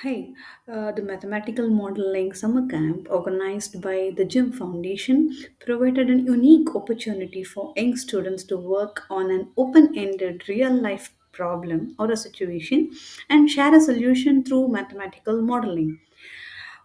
Hi, the mathematical modeling summer camp organized by the Gym Foundation provided an unique opportunity for young students to work on an open ended real life problem or a situation and share a solution through mathematical modeling.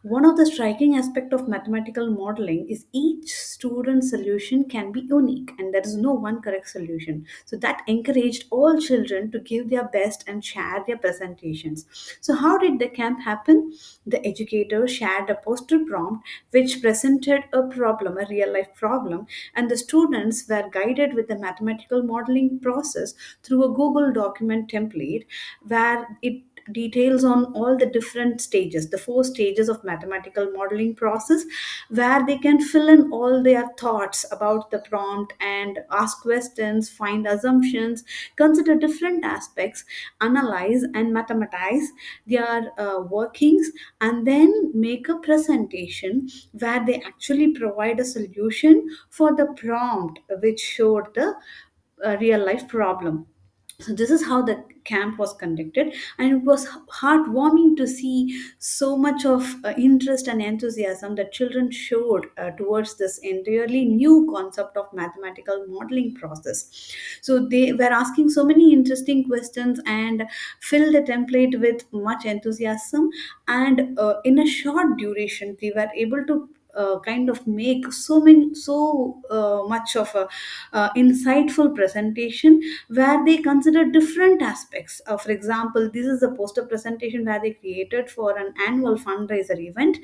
One of the striking aspects of mathematical modeling is each student's solution can be unique and there is no one correct solution. So that encouraged all children to give their best and share their presentations. So how did the camp happen? The educator shared a poster prompt which presented a problem, a real life problem, and the students were guided with the mathematical modeling process through a Google document template where it details on all the different stages, the four stages of mathematical modeling process, where they can fill in all their thoughts about the prompt and ask questions, find assumptions, consider different aspects, analyze and mathematize their workings, and then make a presentation where they actually provide a solution for the prompt which showed the real life problem. So this is how the camp was conducted, and it was heartwarming to see so much of interest and enthusiasm that children showed towards this entirely new concept of mathematical modeling process. So they were asking so many interesting questions and filled the template with much enthusiasm, and in a short duration they were able to kind of make so much of a insightful presentation where they consider different aspects. For example, this is a poster presentation where they created for an annual fundraiser event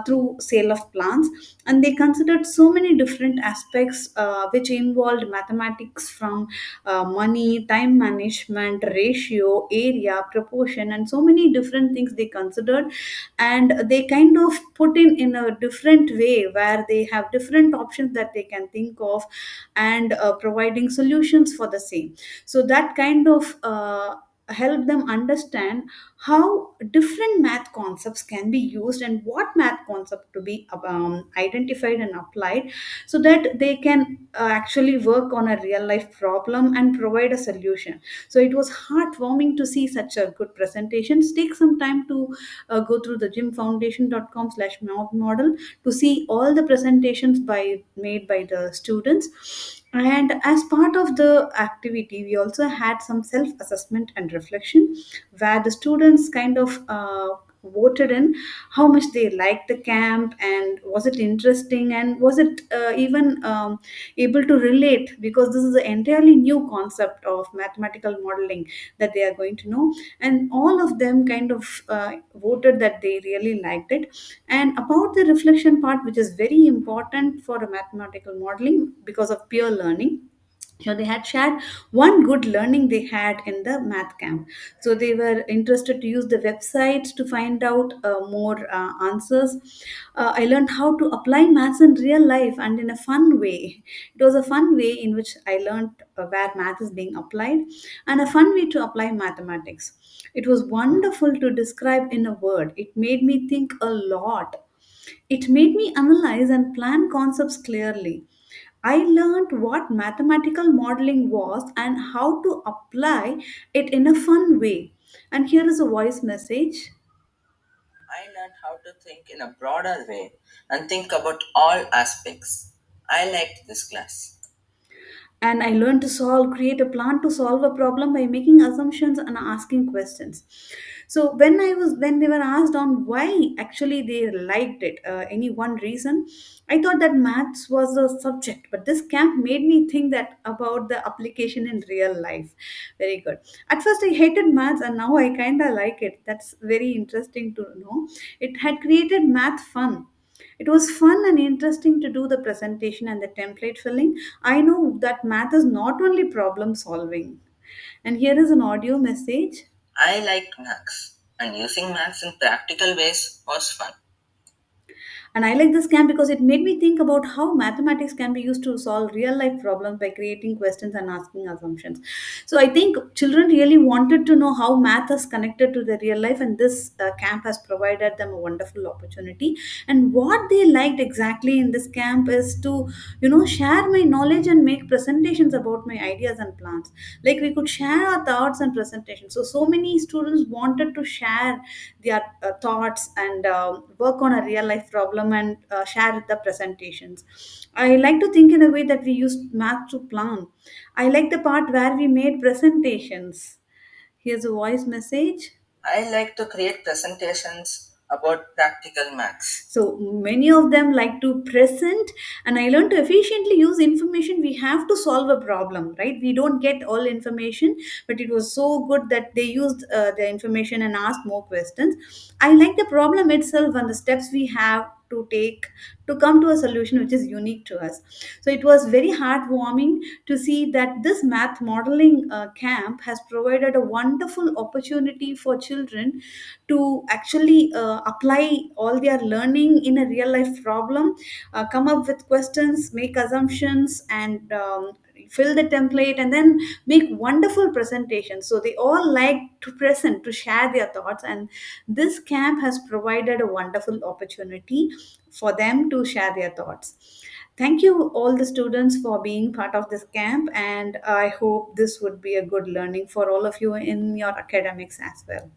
through sale of plants, and they considered so many different aspects which involved mathematics from money, time management, ratio, area, proportion, and so many different things they considered, and they kind of put in a different way where they have different options that they can think of, and providing solutions for the same. So that kind of help them understand how different math concepts can be used and what math concept to be identified and applied, so that they can actually work on a real life problem and provide a solution. So it was heartwarming to see such a good presentations. Take some time to go through the gymfoundation.com/model to see all the presentations by made by the students. And as part of the activity, we also had some self assessment and reflection where the students kind of voted in how much they liked the camp, and was it interesting, and was it even able to relate, because this is an entirely new concept of mathematical modeling that they are going to know. And all of them kind of voted that they really liked it. And about the reflection part, which is very important for a mathematical modeling because of peer learning, they had shared one good learning they had in the math camp. So they were interested to use the website to find out more answers. I learned how to apply maths in real life and in a fun way. It was a fun way in which I learned where math is being applied, and a fun way to apply mathematics. It was wonderful to describe in a word. It made me think a lot. It made me analyze and plan concepts clearly. I learned what mathematical modeling was and how to apply it in a fun way. And here is a voice message. I learned how to think in a broader way and think about all aspects. I liked this class. And I learned to create a plan to solve a problem by making assumptions and asking questions. So when they were asked on why actually they liked it, any one reason, I thought that maths was a subject, but this camp made me think that about the application in real life. Very good. At first I hated maths, and now I kind of like it. That's very interesting to know. It had created math fun. It was fun and interesting to do the presentation and the template filling. I know that math is not only problem solving. And here is an audio message. I liked maths, and using maths in practical ways was fun. And I like this camp because it made me think about how mathematics can be used to solve real life problems by creating questions and asking assumptions. So I think children really wanted to know how math is connected to their real life, and this camp has provided them a wonderful opportunity. And what they liked exactly in this camp is to, share my knowledge and make presentations about my ideas and plans. Like we could share our thoughts and presentations. So many students wanted to share their thoughts and work on a real life problem and share the presentations. I like to think in a way that we use math to plan. I like the part where we made presentations. Here's a voice message. I like to create presentations about practical maths. So many of them like to present, and I learned to efficiently use information we have to solve a problem, right? We don't get all information, but it was so good that they used the information and asked more questions. I like the problem itself and the steps we have to take to come to a solution which is unique to us. So it was very heartwarming to see that this math modeling camp has provided a wonderful opportunity for children to actually apply all their learning in a real life problem, come up with questions, make assumptions, and fill the template, and then make wonderful presentations. So they all like to present, to share their thoughts, and this camp has provided a wonderful opportunity for them to share their thoughts. Thank you, all the students, for being part of this camp, and I hope this would be a good learning for all of you in your academics as well.